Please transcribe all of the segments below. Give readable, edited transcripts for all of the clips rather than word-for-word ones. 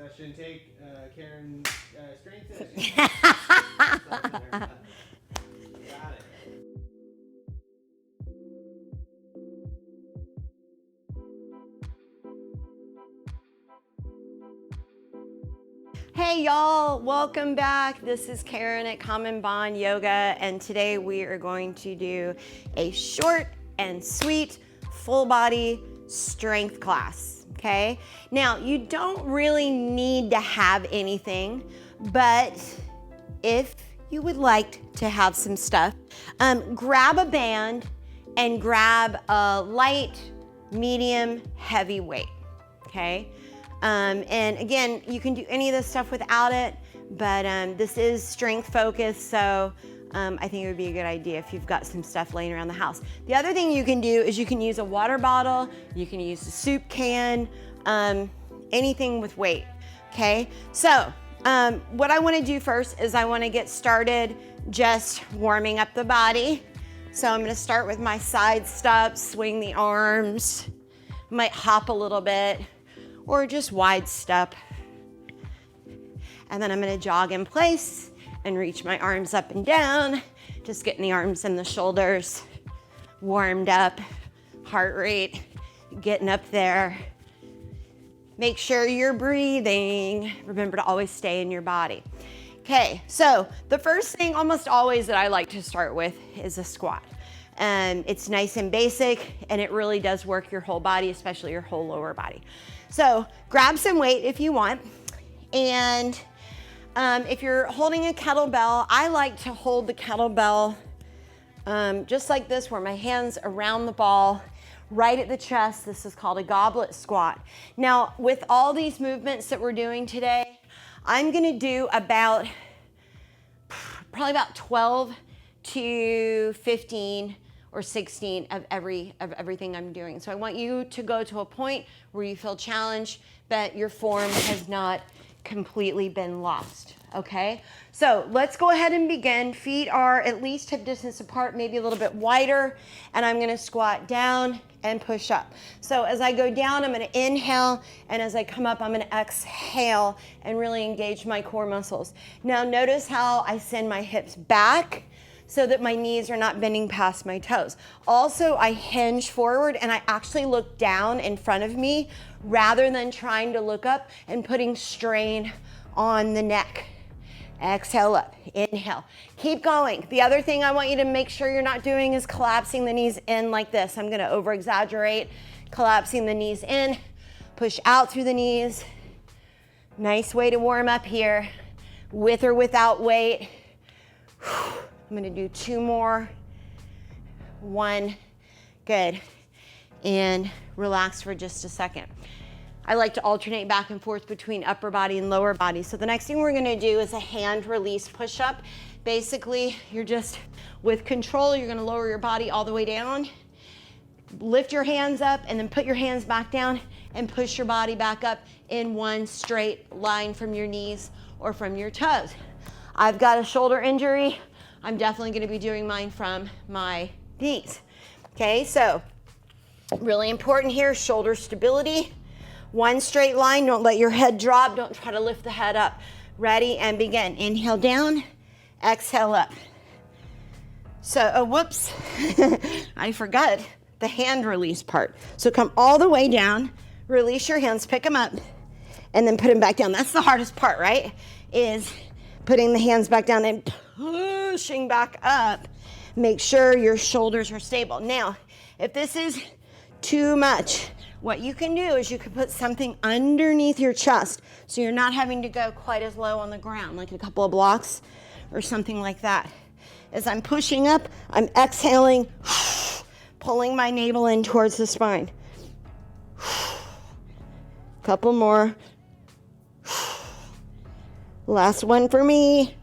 Session, take Karan strength session. Got it. Hey y'all, welcome back. This is Karan at Common Bond Yoga, and today we are going to do a short and sweet full body strength class, okay? Now, you don't really need to have anything, but if you would like to have some stuff, grab a band and grab a light, medium, heavy weight, okay? And again, you can do any of this stuff without it, but this is strength focused, so I think it would be a good idea if you've got some stuff laying around the house. The other thing you can do is you can use a water bottle, you can use a soup can, anything with weight, okay? So what I wanna do first is I wanna get started just warming up the body. So I'm gonna start with my side steps, swing the arms, might hop a little bit, or just wide step. And then I'm gonna jog in place and reach my arms up and down, just getting the arms and the shoulders warmed up, heart rate getting up there. Make sure you're breathing. Remember to always stay in your body. Okay, so the first thing almost always that I like to start with is a squat. It's nice and basic, and it really does work your whole body, especially your whole lower body. So grab some weight if you want, and if you're holding a kettlebell, I like to hold the kettlebell just like this, where my hands around the ball, right at the chest. This is called a goblet squat. Now, with all these movements that we're doing today, I'm gonna do probably about 12 to 15 or 16 of everything I'm doing. So I want you to go to a point where you feel challenged, but your form has not completely been lost, okay? So let's go ahead and begin. Feet are at least hip distance apart, maybe a little bit wider, and I'm gonna squat down and push up. So as I go down, I'm gonna inhale, and as I come up, I'm gonna exhale and really engage my core muscles. Now notice how I send my hips back so that my knees are not bending past my toes. Also, I hinge forward and I actually look down in front of me rather than trying to look up and putting strain on the neck. Exhale up, inhale. Keep going. The other thing I want you to make sure you're not doing is collapsing the knees in like this. I'm gonna over exaggerate, collapsing the knees in, push out through the knees. Nice way to warm up here, with or without weight. I'm gonna do 2 more. 1, good. And relax for just a second. I like to alternate back and forth between upper body and lower body. So the next thing we're gonna do is a hand release push-up. Basically, you're just, with control, you're gonna lower your body all the way down, lift your hands up, and then put your hands back down and push your body back up in one straight line from your knees or from your toes. I've got a shoulder injury. I'm definitely gonna be doing mine from my knees. Okay, so really important here, shoulder stability. One straight line, don't let your head drop, don't try to lift the head up. Ready, and begin. Inhale down, exhale up. So, whoops, I forgot the hand release part. So come all the way down, release your hands, pick them up, and then put them back down. That's the hardest part, right? Is putting the hands back down and pushing back up. Make sure your shoulders are stable. Now, if this is too much, what you can do is you can put something underneath your chest so you're not having to go quite as low on the ground, like a couple of blocks or something like that. As I'm pushing up, I'm exhaling, pulling my navel in towards the spine. Couple more. Last one for me.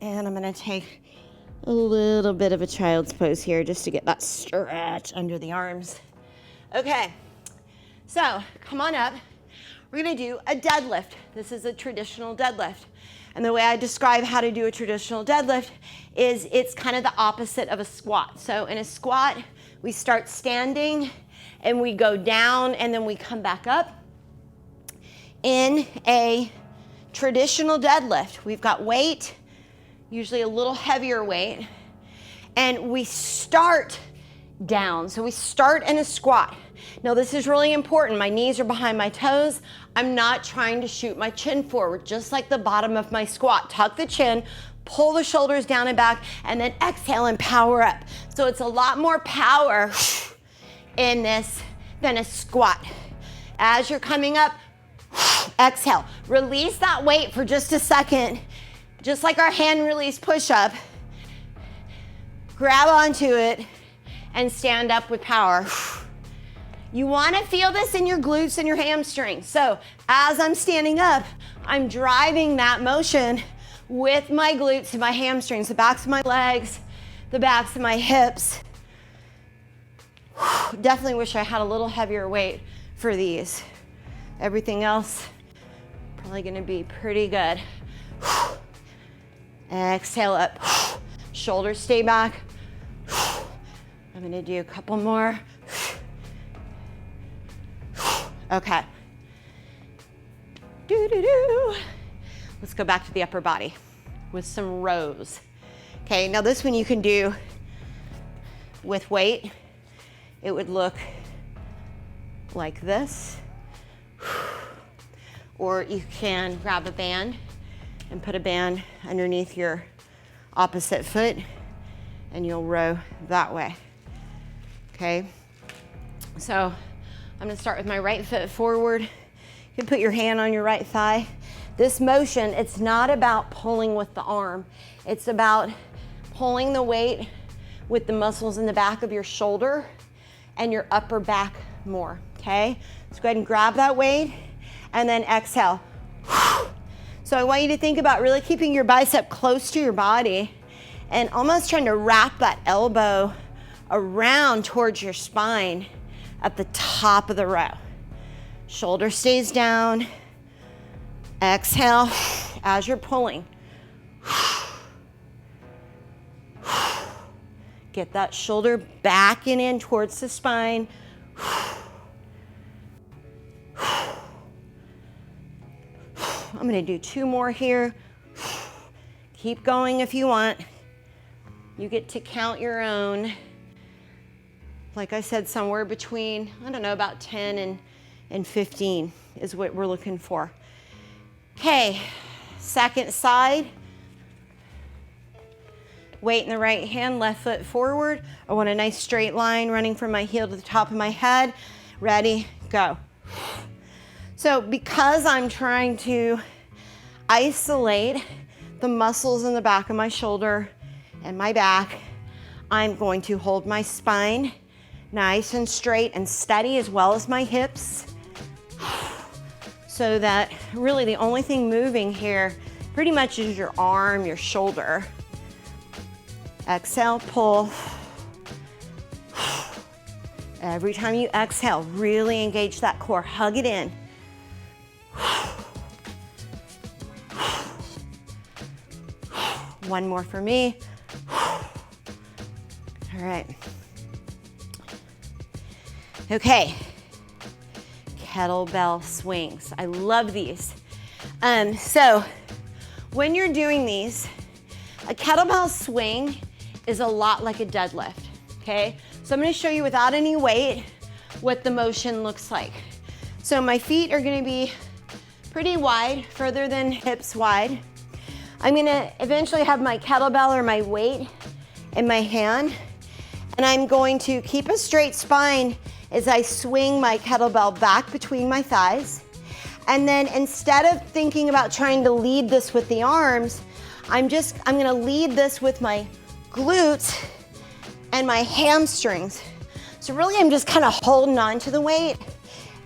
And I'm gonna take a little bit of a child's pose here just to get that stretch under the arms. Okay, so come on up. We're gonna do a deadlift. This is a traditional deadlift. And the way I describe how to do a traditional deadlift is it's kind of the opposite of a squat. So in a squat, we start standing and we go down and then we come back up. in a traditional deadlift, we've got weight, usually a little heavier weight, and we start down. So we start in a squat. Now this is really important. My knees are behind my toes. I'm not trying to shoot my chin forward, just like the bottom of my squat. Tuck the chin, pull the shoulders down and back, and then exhale and power up. So it's a lot more power in this than a squat. As you're coming up, exhale. Release that weight for just a second, just like our hand release push-up. Grab onto it and stand up with power. You want to feel this in your glutes and your hamstrings. So as I'm standing up, I'm driving that motion with my glutes and my hamstrings, the backs of my legs, the backs of my hips. Definitely wish I had a little heavier weight for these. Everything else, probably gonna be pretty good. Exhale up. Shoulders stay back. I'm gonna do a couple more. Okay. Let's go back to the upper body with some rows. Okay, now this one you can do with weight. It would look like this. Or you can grab a band and put a band underneath your opposite foot and you'll row that way. Okay, so I'm gonna start with my right foot forward. You can put your hand on your right thigh. This motion, it's not about pulling with the arm. It's about pulling the weight with the muscles in the back of your shoulder and your upper back more, okay? So go ahead and grab that weight and then exhale. So I want you to think about really keeping your bicep close to your body and almost trying to wrap that elbow around towards your spine at the top of the row. Shoulder stays down. Exhale as you're pulling. Get that shoulder back and in towards the spine. I'm gonna do 2 more here. Keep going if you want. You get to count your own. Like I said, somewhere between, I don't know, about 10 and 15 is what we're looking for. Okay, second side. Weight in the right hand, left foot forward. I want a nice straight line running from my heel to the top of my head. Ready, go. So because I'm trying to isolate the muscles in the back of my shoulder and my back, I'm going to hold my spine nice and straight and steady, as well as my hips, so that really the only thing moving here pretty much is your arm, your shoulder. Exhale, pull. Every time you exhale, really engage that core, hug it in. One more for me. All right. Okay, kettlebell swings. I love these. So when you're doing these, a kettlebell swing is a lot like a deadlift, okay? So I'm gonna show you without any weight what the motion looks like. So my feet are gonna be pretty wide, further than hips wide. I'm gonna eventually have my kettlebell or my weight in my hand, and I'm going to keep a straight spine as I swing my kettlebell back between my thighs. And then instead of thinking about trying to lead this with the arms, I'm gonna lead this with my glutes and my hamstrings. So really I'm just kind of holding on to the weight.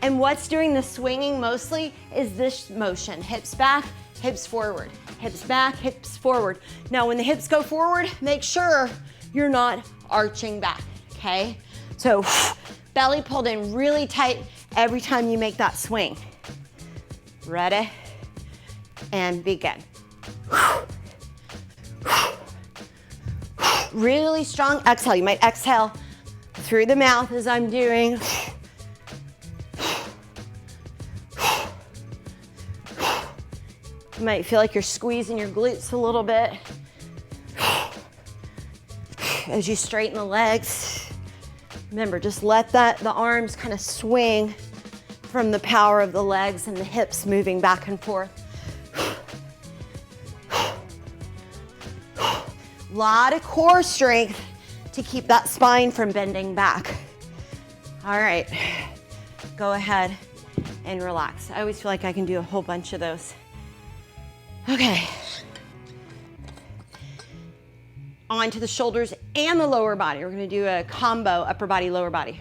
And what's doing the swinging mostly is this motion. Hips back, hips forward. Hips back, hips forward. Now when the hips go forward, make sure you're not arching back, okay? So belly pulled in really tight every time you make that swing. Ready? And begin. Really strong exhale. You might exhale through the mouth as I'm doing. You might feel like you're squeezing your glutes a little bit as you straighten the legs. Remember, just let the arms kind of swing from the power of the legs and the hips moving back and forth. A lot of core strength to keep that spine from bending back. All right, go ahead and relax. I always feel like I can do a whole bunch of those. Okay. On to the shoulders and the lower body. We're gonna do a combo, upper body, lower body.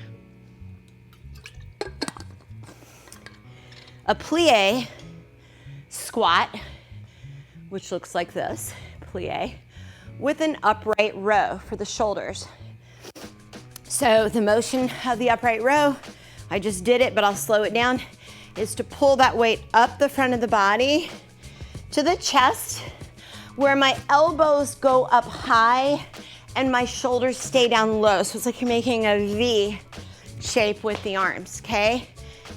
A plie squat, which looks like this, plie, with an upright row for the shoulders. So the motion of the upright row, I just did it, but I'll slow it down, is to pull that weight up the front of the body to the chest, where my elbows go up high and my shoulders stay down low. So it's like you're making a V shape with the arms, okay?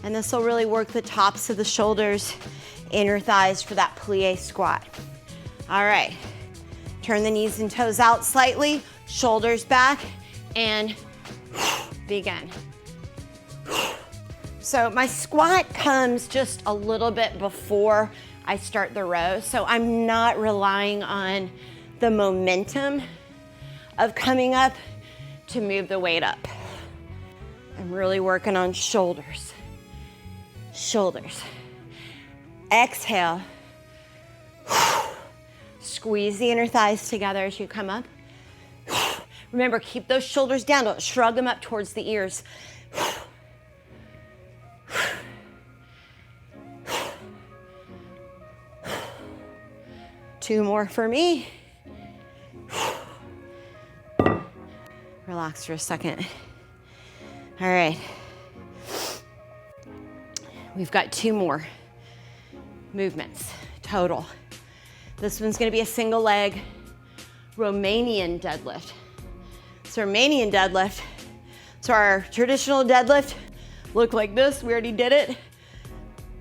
And this will really work the tops of the shoulders, inner thighs for that plie squat. All right, turn the knees and toes out slightly, shoulders back, and begin. So my squat comes just a little bit before I start the row, so I'm not relying on the momentum of coming up to move the weight up. I'm really working on shoulders. Shoulders. Exhale. Squeeze the inner thighs together as you come up. Remember, keep those shoulders down. Don't shrug them up towards the ears. Two more for me. Relax for a second. All right. We've got two more movements total. This one's gonna be a single leg Romanian deadlift. So Romanian deadlift, so our traditional deadlift look like this. We already did it.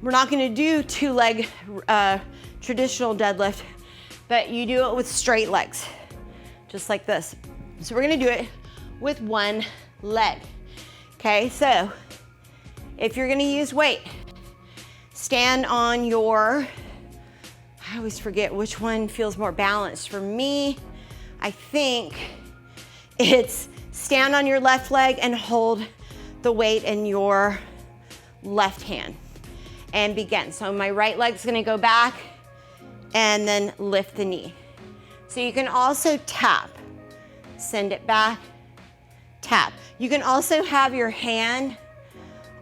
We're not gonna do two leg traditional deadlift, but you do it with straight legs, just like this. So we're gonna do it with one leg. Okay, so if you're gonna use weight, stand on your, I always forget which one feels more balanced. For me, I think it's stand on your left leg and hold the weight in your left hand and begin. So my right leg's gonna go back and then lift the knee. So you can also tap, send it back, tap. You can also have your hand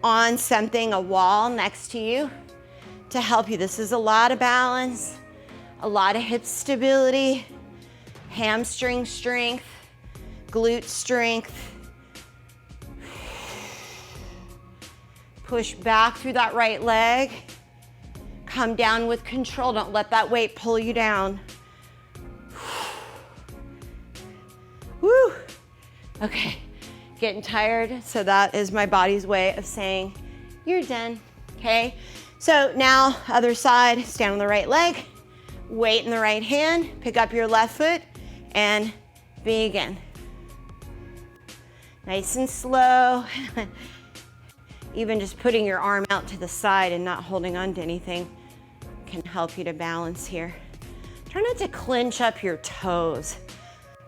on something, a wall next to you to help you. This is a lot of balance, a lot of hip stability, hamstring strength, glute strength. Push back through that right leg. Come down with control. Don't let that weight pull you down. Woo. Okay, getting tired. So that is my body's way of saying, you're done, okay? So now, other side, stand on the right leg, weight in the right hand, pick up your left foot, and begin. Nice and slow. Even just putting your arm out to the side and not holding on to anything can help you to balance here. Try not to clench up your toes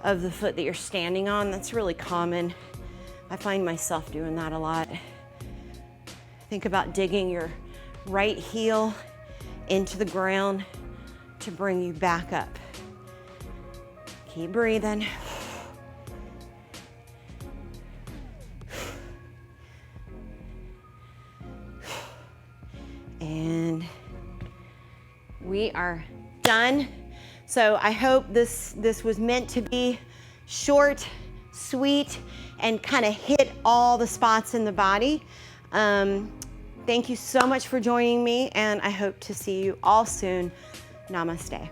of the foot that you're standing on. That's really common. I find myself doing that a lot. Think about digging your right heel into the ground to bring you back up. Keep breathing. And we are done. So I hope this was meant to be short, sweet, and kind of hit all the spots in the body. Thank you so much for joining me, and I hope to see you all soon. Namaste.